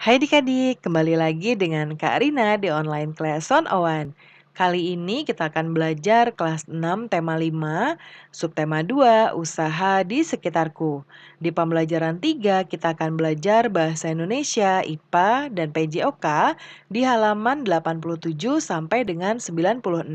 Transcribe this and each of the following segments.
Hai adik-adik, kembali lagi dengan Kak Rina di online class 101. Kali ini kita akan belajar kelas 6 tema 5, subtema 2, usaha di sekitarku. Di pembelajaran 3 kita akan belajar bahasa Indonesia, IPA, dan PJOK di halaman 87 sampai dengan 96.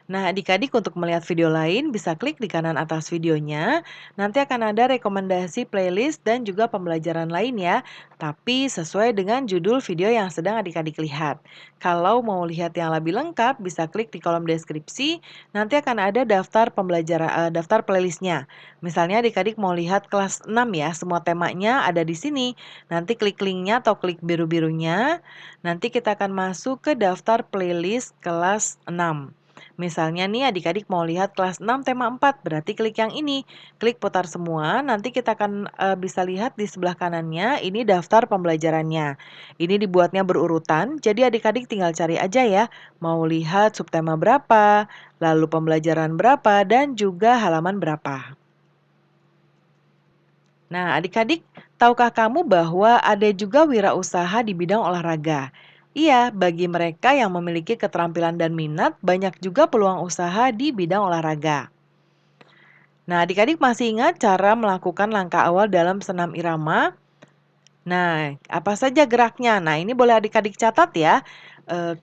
Nah, adik-adik untuk melihat video lain bisa klik di kanan atas videonya. Nanti akan ada rekomendasi playlist dan juga pembelajaran lain ya. Tapi sesuai dengan judul video yang sedang adik-adik lihat. Kalau mau lihat yang lebih lengkap bisa klik di kolom deskripsi. Nanti akan ada daftar pembelajaran daftar playlistnya. Misalnya adik-adik mau lihat kelas 6 ya, semua temanya ada di sini. Nanti klik linknya atau klik biru-birunya. Nanti kita akan masuk ke daftar playlist kelas 6. Misalnya nih adik-adik mau lihat kelas 6 tema 4, berarti klik yang ini. Klik putar semua, nanti kita akan bisa lihat di sebelah kanannya, ini daftar pembelajarannya. Ini dibuatnya berurutan, jadi adik-adik tinggal cari aja ya, mau lihat subtema berapa, lalu pembelajaran berapa, dan juga halaman berapa. Nah, adik-adik, tahukah kamu bahwa ada juga wirausaha di bidang olahraga? Iya, bagi mereka yang memiliki keterampilan dan minat, banyak juga peluang usaha di bidang olahraga. Nah, adik-adik masih ingat cara melakukan langkah awal dalam senam irama? Nah, apa saja geraknya? Nah, ini boleh adik-adik catat ya.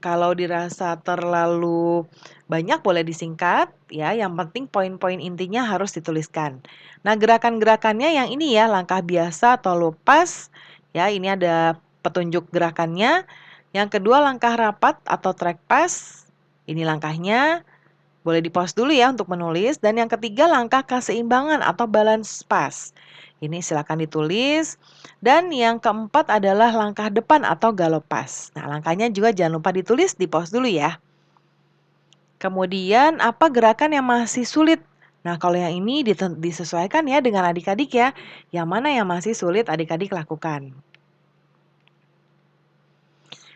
Kalau dirasa terlalu banyak boleh disingkat ya, yang penting poin-poin intinya harus dituliskan. Nah, gerakan-gerakannya yang ini ya, langkah biasa atau lepas, ya ini ada petunjuk gerakannya. Yang kedua langkah rapat atau track pass, ini langkahnya. Boleh di-pause dulu ya untuk menulis. Dan yang ketiga langkah keseimbangan atau balance pass. Ini silakan ditulis. Dan yang keempat adalah langkah depan atau galopas. Nah, langkahnya juga jangan lupa ditulis, di-pause dulu ya. Kemudian apa gerakan yang masih sulit? Nah, kalau yang ini disesuaikan ya dengan adik-adik ya. Yang mana yang masih sulit adik-adik lakukan.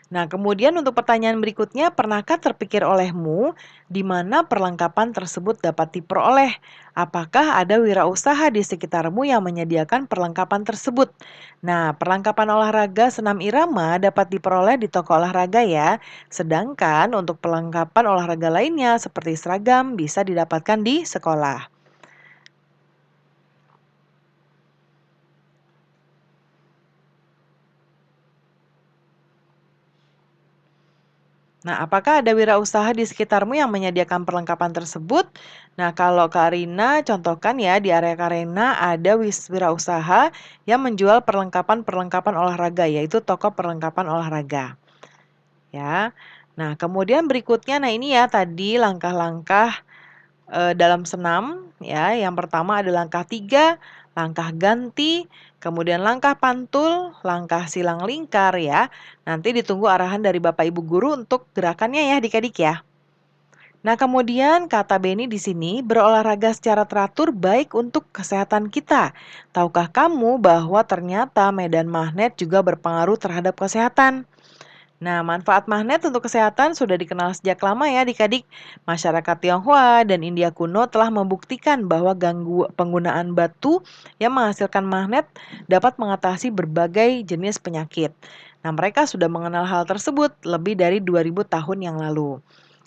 Nah, kemudian untuk pertanyaan berikutnya, pernahkah terpikir olehmu di mana perlengkapan tersebut dapat diperoleh? Apakah ada wirausaha di sekitarmu yang menyediakan perlengkapan tersebut? Nah, perlengkapan olahraga senam irama dapat diperoleh di toko olahraga ya. Sedangkan untuk perlengkapan olahraga lainnya seperti seragam bisa didapatkan di sekolah. Nah, apakah ada wirausaha di sekitarmu yang menyediakan perlengkapan tersebut? Nah, kalau Kak Rina contohkan ya, di area Kak Rina ada wirausaha yang menjual perlengkapan-perlengkapan olahraga, yaitu toko perlengkapan olahraga. Ya. Nah, kemudian berikutnya, nah ini ya tadi langkah-langkah dalam senam ya. Yang pertama ada langkah 3, langkah ganti, kemudian langkah pantul, langkah silang lingkar ya. Nanti ditunggu arahan dari Bapak Ibu guru untuk gerakannya ya adik-adik ya. Nah, kemudian kata Benny di sini berolahraga secara teratur baik untuk kesehatan kita. Tahukah kamu bahwa ternyata medan magnet juga berpengaruh terhadap kesehatan? Nah, manfaat magnet untuk kesehatan sudah dikenal sejak lama ya adik-adik. Masyarakat Tionghoa dan India kuno telah membuktikan bahwa penggunaan batu yang menghasilkan magnet dapat mengatasi berbagai jenis penyakit. Nah, mereka sudah mengenal hal tersebut lebih dari 2000 tahun yang lalu.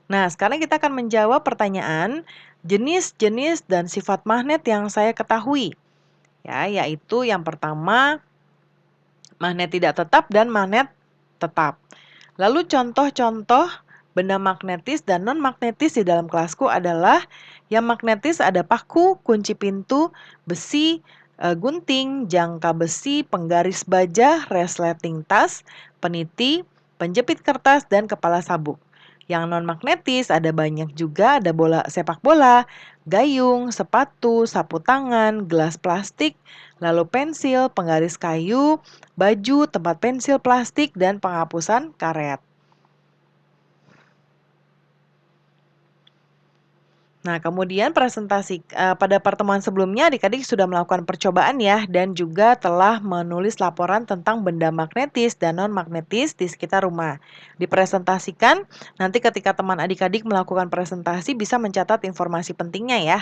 Nah, sekarang kita akan menjawab pertanyaan jenis-jenis dan sifat magnet yang saya ketahui. Ya, yaitu yang pertama magnet tidak tetap dan magnet tetap. Lalu contoh-contoh benda magnetis dan non-magnetis di dalam kelasku adalah yang magnetis ada paku, kunci pintu, besi, gunting, jangka besi, penggaris baja, resleting tas, peniti, penjepit kertas, dan kepala sabuk. Yang non-magnetis ada banyak juga, ada bola sepak bola, gayung, sepatu, sapu tangan, gelas plastik, lalu pensil, penggaris kayu, baju, tempat pensil plastik, dan penghapusan karet. Nah, kemudian pada pertemuan sebelumnya adik-adik sudah melakukan percobaan ya dan juga telah menulis laporan tentang benda magnetis dan non-magnetis di sekitar rumah. Dipresentasikan, nanti ketika teman adik-adik melakukan presentasi bisa mencatat informasi pentingnya ya.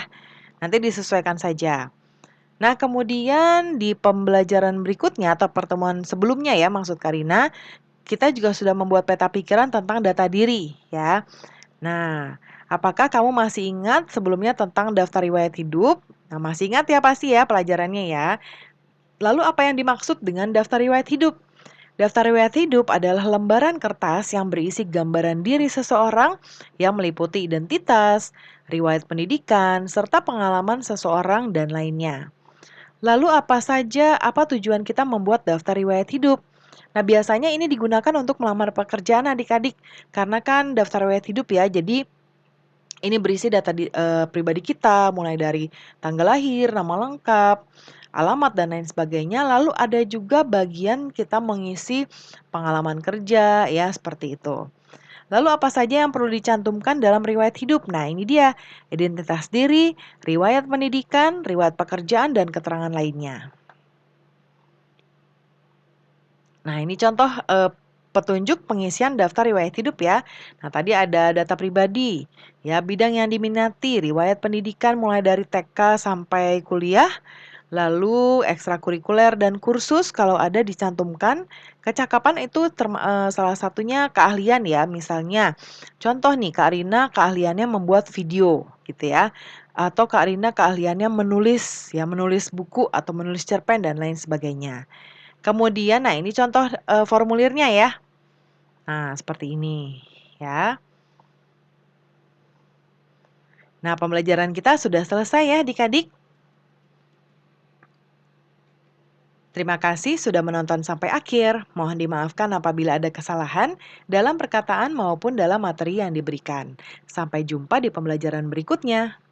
Nanti disesuaikan saja. Nah, kemudian di pembelajaran berikutnya atau pertemuan sebelumnya ya maksud Karina, kita juga sudah membuat peta pikiran tentang data diri ya. Nah, apakah kamu masih ingat sebelumnya tentang daftar riwayat hidup? Nah, masih ingat ya pasti ya pelajarannya ya. Lalu apa yang dimaksud dengan daftar riwayat hidup? Daftar riwayat hidup adalah lembaran kertas yang berisi gambaran diri seseorang yang meliputi identitas, riwayat pendidikan, serta pengalaman seseorang dan lainnya. Lalu apa tujuan kita membuat daftar riwayat hidup? Nah, biasanya ini digunakan untuk melamar pekerjaan adik-adik. Karena kan daftar riwayat hidup ya, jadi ini berisi data pribadi kita, mulai dari tanggal lahir, nama lengkap, alamat, dan lain sebagainya. Lalu ada juga bagian kita mengisi pengalaman kerja, ya seperti itu. Lalu apa saja yang perlu dicantumkan dalam riwayat hidup? Nah, ini dia, identitas diri, riwayat pendidikan, riwayat pekerjaan, dan keterangan lainnya. Nah, ini contoh, petunjuk pengisian daftar riwayat hidup ya. Nah, tadi ada data pribadi, ya bidang yang diminati, riwayat pendidikan mulai dari TK sampai kuliah, lalu ekstrakurikuler dan kursus kalau ada dicantumkan. Kecakapan itu salah satunya keahlian ya, misalnya contoh nih Kak Rina keahliannya membuat video gitu ya, atau Kak Rina keahliannya menulis ya, menulis buku atau menulis cerpen dan lain sebagainya. Kemudian, nah ini contoh, formulirnya ya. Nah, seperti ini, ya. Nah, pembelajaran kita sudah selesai ya adik-adik. Terima kasih sudah menonton sampai akhir. Mohon dimaafkan apabila ada kesalahan dalam perkataan maupun dalam materi yang diberikan. Sampai jumpa di pembelajaran berikutnya.